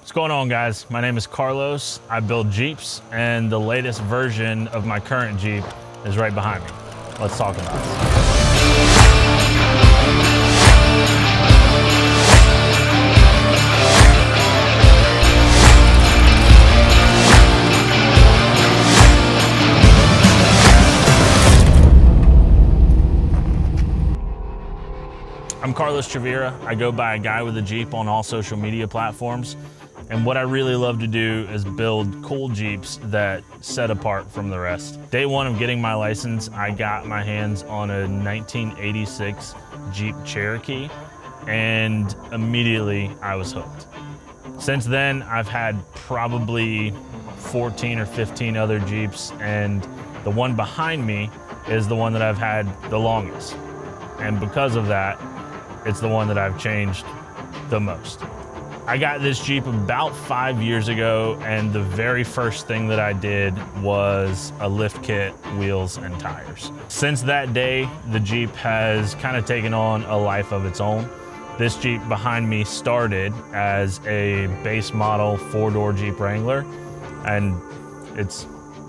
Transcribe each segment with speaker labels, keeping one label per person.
Speaker 1: What's going on, guys? My name is Carlos. I build Jeeps, and the latest version of my current Jeep is right behind me. Let's talk about it. I'm Carlos Chavira. I go by a guy with a Jeep on all social media platforms. And what I really love to do is build cool Jeeps that set apart from the rest. Day one of getting my license, I got my hands on a 1986 Jeep Cherokee, and immediately I was hooked. Since then, I've had probably 14 or 15 other Jeeps, and the one behind me is the one that I've had the longest. And because of that, it's the one that I've changed the most. I got this Jeep about 5 years ago, and the very first thing that I did was a lift kit, wheels, and tires. Since that day, the Jeep has kind of taken on a life of its own. This Jeep behind me started as a base model 4-door Jeep Wrangler, and it's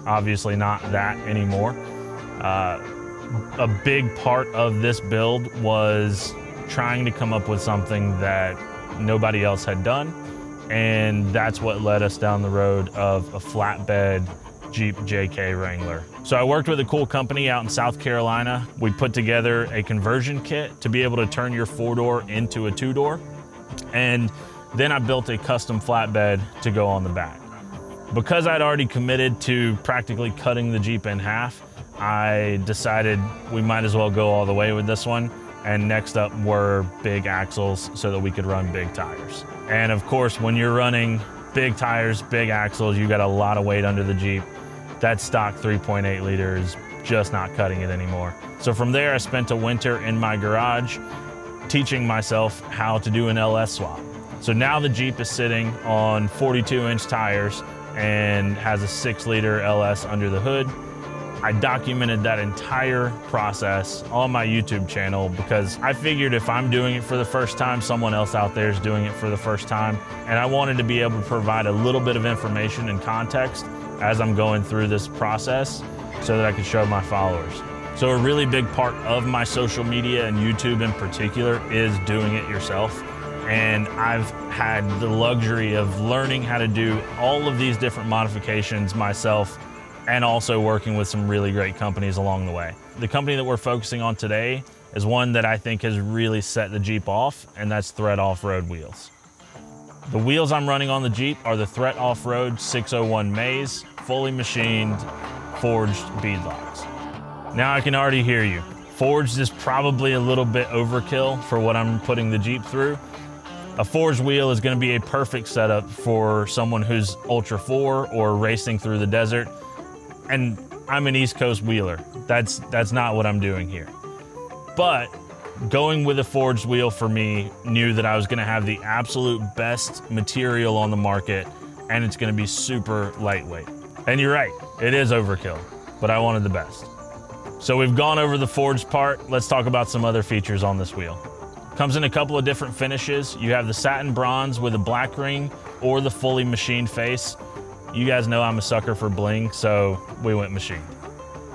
Speaker 1: obviously not that anymore. A big part of this build was trying to come up with something that nobody else had done, and that's what led us down the road of a flatbed Jeep JK Wrangler. So I worked with a cool company out in South Carolina. We put together a conversion kit to be able to turn your 4-door into a 2-door, and then I built a custom flatbed to go on the back. Because I'd already committed to practically cutting the Jeep in half, I decided we might as well go all the way with this one. And next up were big axles so that we could run big tires. And of course, when you're running big tires, big axles, you got a lot of weight under the Jeep. That stock 3.8 liter is just not cutting it anymore. So from there, I spent a winter in my garage teaching myself how to do an LS swap. So now the Jeep is sitting on 42-inch tires and has a 6-liter LS under the hood. I documented that entire process on my YouTube channel because I figured if I'm doing it for the first time, someone else out there is doing it for the first time. And I wanted to be able to provide a little bit of information and context as I'm going through this process so that I could show my followers. So a really big part of my social media and YouTube in particular is doing it yourself. And I've had the luxury of learning how to do all of these different modifications myself, and also working with some really great companies along the way. The company that we're focusing on today is one that I think has really set the Jeep off, and that's Thret off-road wheels. The wheels I'm running on the Jeep are the Thret off-road 601 Maze, fully machined, forged beadlocks. Now I can already hear you. Forged is probably a little bit overkill for what I'm putting the Jeep through. A forged wheel is gonna be a perfect setup for someone who's Ultra 4 or racing through the desert. And I'm an East Coast wheeler. That's not what I'm doing here. But going with a forged wheel for me knew that I was gonna have the absolute best material on the market, and it's gonna be super lightweight. And you're right, it is overkill, but I wanted the best. So we've gone over the forged part. Let's talk about some other features on this wheel. Comes in a couple of different finishes. You have the satin bronze with a black ring or the fully machined face. You guys know I'm a sucker for bling, so we went machined.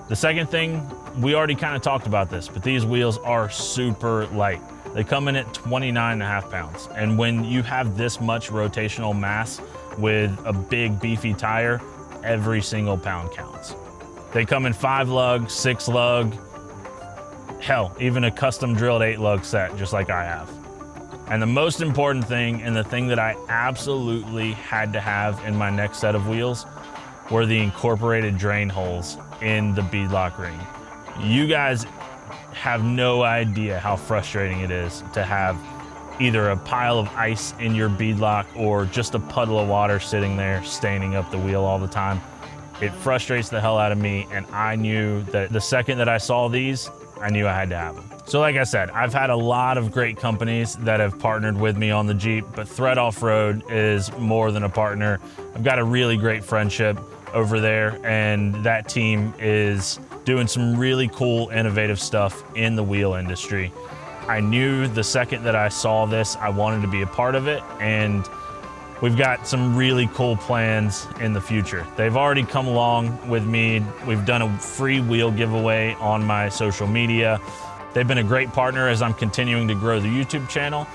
Speaker 1: The second thing, we already kind of talked about this, but these wheels are super light. They come in at 29.5 pounds. And when you have this much rotational mass with a big beefy tire, every single pound counts. They come in 5 lug, 6 lug, hell, even a custom drilled 8 lug set, just like I have. And the most important thing, and the thing that I absolutely had to have in my next set of wheels, were the incorporated drain holes in the beadlock ring. You guys have no idea how frustrating it is to have either a pile of ice in your beadlock or just a puddle of water sitting there staining up the wheel all the time. It frustrates the hell out of me, and I knew that the second that I saw these, I knew I had to have them. So like I said, I've had a lot of great companies that have partnered with me on the Jeep, but Thret Off-Road is more than a partner. I've got a really great friendship over there, and that team is doing some really cool, innovative stuff in the wheel industry. I knew the second that I saw this, I wanted to be a part of it, and we've got some really cool plans in the future. They've already come along with me. We've done a free wheel giveaway on my social media. They've been a great partner as I'm continuing to grow the YouTube channel,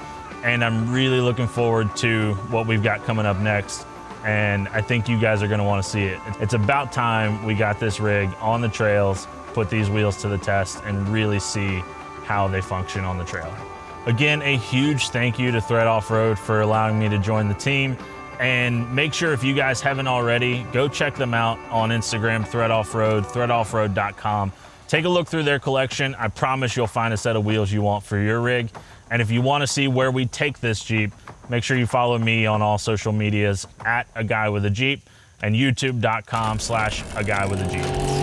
Speaker 1: and I'm really looking forward to what we've got coming up next. And I think you guys are gonna wanna see it. It's about time we got this rig on the trails, put these wheels to the test, and really see how they function on the trail. Again, a huge thank you to Thret Off-Road for allowing me to join the team. And make sure, if you guys haven't already, go check them out on Instagram, Thret Off-Road, ThretOffRoad.com. Take a look through their collection. I promise you'll find a set of wheels you want for your rig. And if you want to see where we take this Jeep, make sure you follow me on all social medias at A Guy With A Jeep and youtube.com/A Guy With A Jeep.